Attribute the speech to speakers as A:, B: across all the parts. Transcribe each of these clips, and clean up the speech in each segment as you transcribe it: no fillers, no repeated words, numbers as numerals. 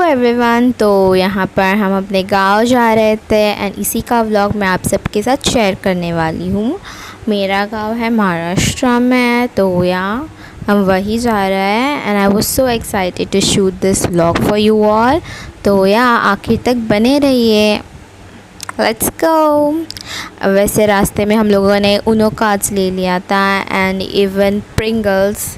A: Everyone, तो यहाँ पर हम अपने गांव जा रहे थे एंड इसी का व्लॉग मैं आप सबके साथ शेयर करने वाली हूँ। मेरा गांव है महाराष्ट्र में, तो यहाँ हम वही जा रहे हैं and I was so excited to shoot this vlog for you all. तो यहाँ आखिर तक बने रहिए, लेट्स गो। वैसे रास्ते में हम लोगों ने उनो कार्ड्स ले लिया था एंड इवन प्रिंगल्स।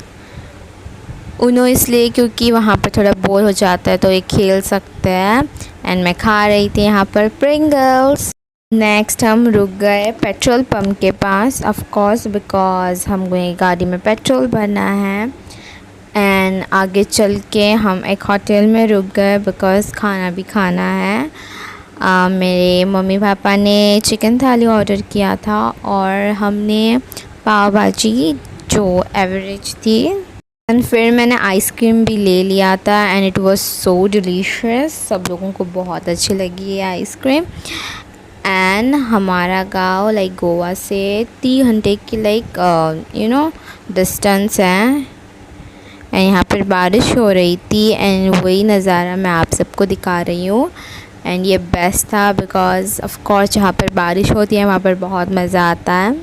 A: उनो इसलिए क्योंकि वहाँ पर थोड़ा बोर हो जाता है तो ये खेल सकते हैं एंड मैं खा रही थी यहाँ पर प्रिंगल्स। नेक्स्ट हम रुक गए पेट्रोल पंप के पास, ऑफ कोर्स बिकॉज़ हमको गाड़ी में पेट्रोल भरना है। एंड आगे चल के हम एक होटल में रुक गए बिकॉज़ खाना भी खाना है। मेरे मम्मी पापा ने चिकन थाली ऑर्डर किया था और हमने पाव भाजी जो एवरेज थी। एंड फिर मैंने आइसक्रीम भी ले लिया था and it was so delicious. सब लोगों को बहुत अच्छी लगी ये आइसक्रीम। एंड हमारा गांव लाइक गोवा से 3 घंटे की डिस्टेंस है एंड यहाँ पर बारिश हो रही थी एंड वही नज़ारा मैं आप सबको दिखा रही हूँ। एंड ये बेस्ट था बिकॉज़ ऑफ कोर्स जहाँ पर बारिश होती है वहाँ पर बहुत मज़ा आता है।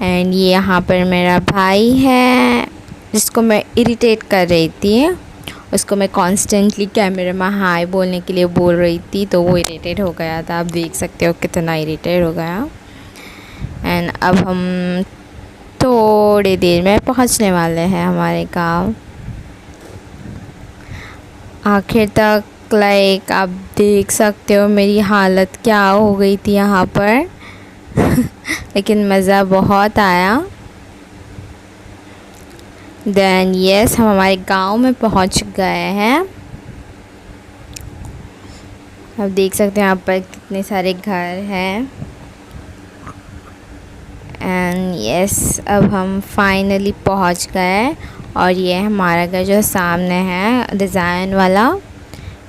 A: एंड ये यहाँ पर मेरा भाई है जिसको मैं इरिटेट कर रही थी। उसको मैं कॉन्स्टेंटली कैमरे में हाय बोलने के लिए बोल रही थी तो वो इरिटेट हो गया था। आप देख सकते हो कितना इरिटेट हो गया। एंड अब हम थोड़ी देर में पहुंचने वाले हैं हमारे गांव। आखिर तक आप देख सकते हो मेरी हालत क्या हो गई थी यहाँ पर लेकिन मज़ा बहुत आया। देन यस हम हमारे गांव में पहुंच गए हैं। आप देख सकते हैं यहाँ पर कितने सारे घर हैं। एंड यस अब हम फाइनली पहुंच गए और ये हमारा घर जो सामने है डिज़ाइन वाला।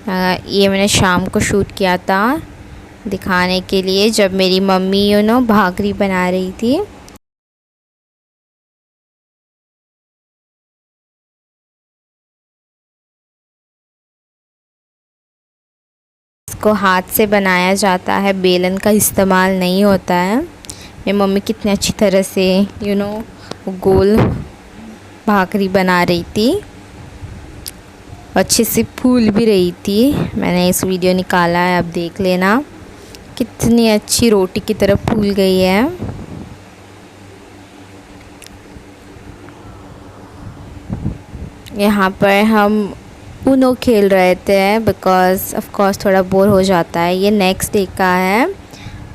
A: ये मैंने शाम को शूट किया था दिखाने के लिए जब मेरी मम्मी भाकरी बना रही थी। को हाथ से बनाया जाता है, बेलन का इस्तेमाल नहीं होता है। मेरी मम्मी कितनी अच्छी तरह से गोल भाकरी बना रही थी, अच्छे से फूल भी रही थी। मैंने इस वीडियो निकाला है, आप देख लेना कितनी अच्छी रोटी की तरह फूल गई है। यहाँ पर हम उनो खेल रहे थे बिकॉज़ ऑफ कोर्स थोड़ा बोर हो जाता है। ये नेक्स्ट डे का है,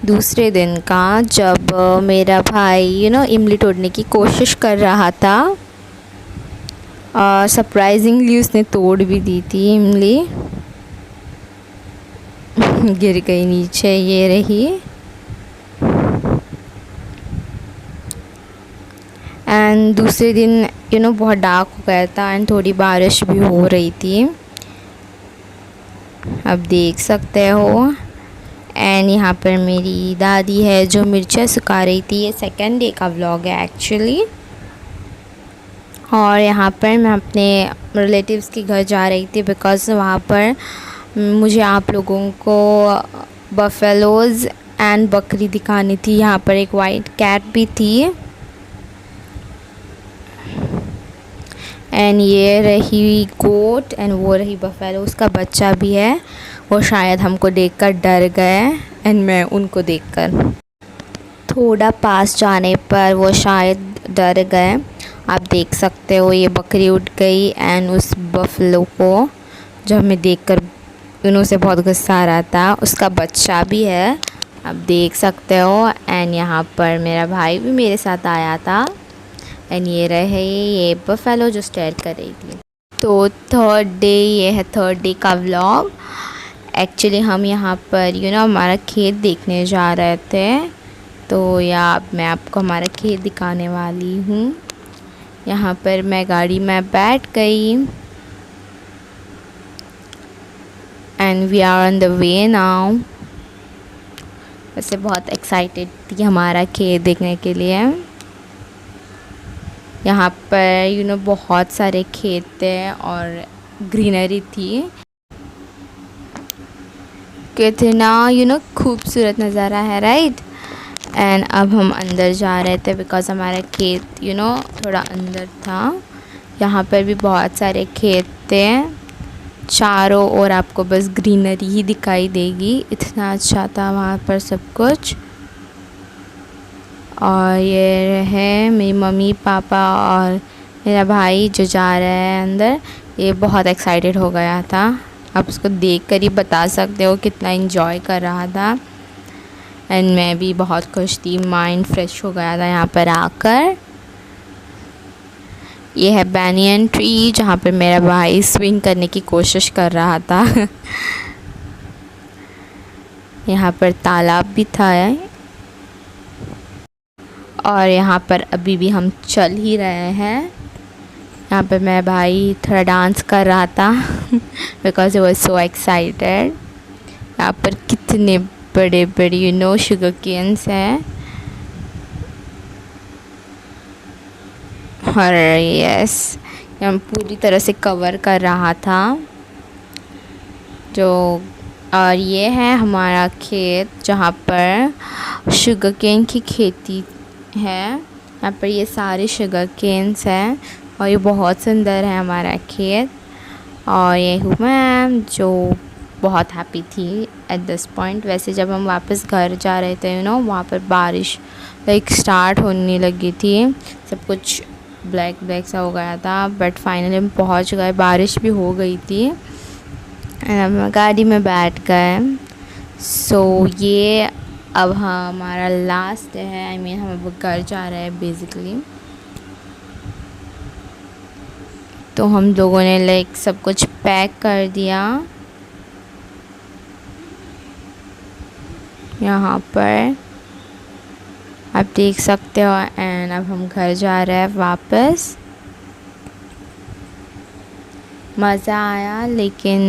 A: दूसरे दिन का, जब मेरा भाई इमली तोड़ने की कोशिश कर रहा था और सरप्राइजिंगली उसने तोड़ भी दी थी इमली। गिर गई नीचे, ये रही। एंड दूसरे दिन बहुत डार्क हो गया था एंड थोड़ी बारिश भी हो रही थी, अब देख सकते हो। एंड यहाँ पर मेरी दादी है जो मिर्चा सुखा रही थी। ये सेकंड डे का व्लॉग है एक्चुअली। और यहाँ पर मैं अपने रिलेटिव्स के घर जा रही थी बिकॉज़ वहाँ पर मुझे आप लोगों को बफेलोज़ एंड बकरी दिखानी थी। यहाँ पर एक वाइट कैट भी थी एंड ये रही गोट एंड वो रही बफेलो, उसका बच्चा भी है। वो शायद हमको देखकर डर गए एंड मैं उनको देखकर थोड़ा पास जाने पर वो शायद डर गए। आप देख सकते हो ये बकरी उठ गई एंड उस बफेलो को जो हमें देखकर उनसे बहुत गुस्सा आ रहा था, उसका बच्चा भी है, आप देख सकते हो। एंड यहाँ पर मेरा भाई भी मेरे साथ आया था एंड ये रहे ये बफेलो जो स्टेयर कर रही थी। तो थर्ड डे, ये है थर्ड डे का व्लॉग। एक्चुअली हम यहाँ पर हमारा खेत देखने जा रहे थे, तो मैं आपको हमारा खेत दिखाने वाली हूँ। यहाँ पर मैं गाड़ी में बैठ गई and we are on the way now. वैसे बहुत एक्साइटेड थी हमारा खेत देखने के लिए। यहाँ पर बहुत सारे खेत थे और ग्रीनरी थी कितना खूबसूरत नज़ारा है, राइट। एंड अब हम अंदर जा रहे थे बिकॉज़ हमारा खेत थोड़ा अंदर था। यहाँ पर भी बहुत सारे खेत थे, चारों ओर आपको बस ग्रीनरी ही दिखाई देगी, इतना अच्छा था वहाँ पर सब कुछ। और ये है मेरी मम्मी पापा और मेरा भाई जो जा रहा है अंदर। ये बहुत एक्साइटेड हो गया था, आप उसको देख कर ही बता सकते हो कितना इन्जॉय कर रहा था। एंड मैं भी बहुत खुश थी, माइंड फ्रेश हो गया था यहाँ पर आकर। ये है बैनियन ट्री जहाँ पर मेरा भाई स्विंग करने की कोशिश कर रहा था। यहाँ पर तालाब भी था और यहाँ पर अभी भी हम चल ही रहे हैं। यहाँ पर मेरा भाई थोड़ा डांस कर रहा था because he was so excited. यहाँ पर कितने बड़े बड़े शुगर केन्स हैं। और यस, हम पूरी तरह से कवर कर रहा था जो। और ये है हमारा खेत जहाँ पर शुगर केन की खेती है। यहाँ पर ये सारे शुगर केन्स हैं और ये बहुत सुंदर है हमारा खेत। और ये हूँ मैं जो बहुत हैप्पी थी एट दिस पॉइंट। वैसे जब हम वापस घर जा रहे थे वहाँ पर बारिश स्टार्ट होने लगी थी, सब कुछ ब्लैक ब्लैक सा हो गया था, बट फाइनली हम पहुँच गए, बारिश भी हो गई थी। हम गाड़ी में बैठ गए। सो ये अब हमारा लास्ट है, आई मीन हम अब घर जा रहे हैं बेसिकली। तो हम लोगों ने सब कुछ पैक कर दिया यहाँ पर, आप देख सकते हो। एंड अब हम घर जा रहे हैं वापस। मज़ा आया, लेकिन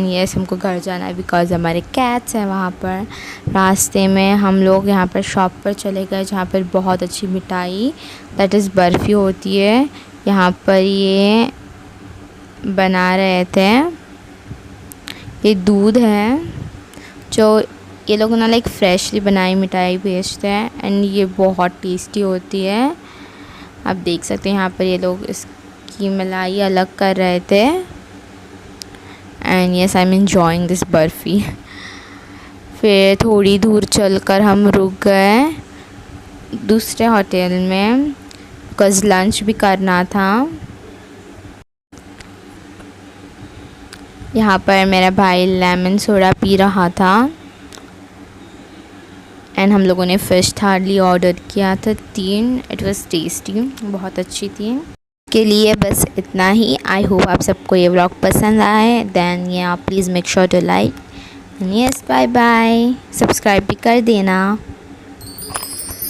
A: यस हमको घर जाना है बिकॉज़ हमारे कैट्स हैं वहाँ पर। रास्ते में हम लोग यहाँ पर शॉप पर चले गए जहाँ पर बहुत अच्छी मिठाई दैट इज़ बर्फ़ी होती है, यहाँ पर ये बना रहे थे। ये दूध है जो ये लोग फ्रेशली बनाई मिठाई बेचते हैं एंड ये बहुत टेस्टी होती है। आप देख सकते हैं यहाँ पर ये लोग इसकी मलाई अलग कर रहे थे। And yes I am enjoying this barfi. फिर थोड़ी दूर चलकर हम रुक गए दूसरे होटल में बिकॉज़ लंच भी करना था। यहाँ पर मेरा भाई लेमन सोडा पी रहा था एंड हम लोगों ने फ़िश थाली ऑर्डर किया था 3। इट वाज टेस्टी, बहुत अच्छी थी। के लिए बस इतना ही। आई होप आप सबको ये व्लॉग पसंद आए। Then yeah please make sure to like and yes bye bye. Subscribe भी कर देना।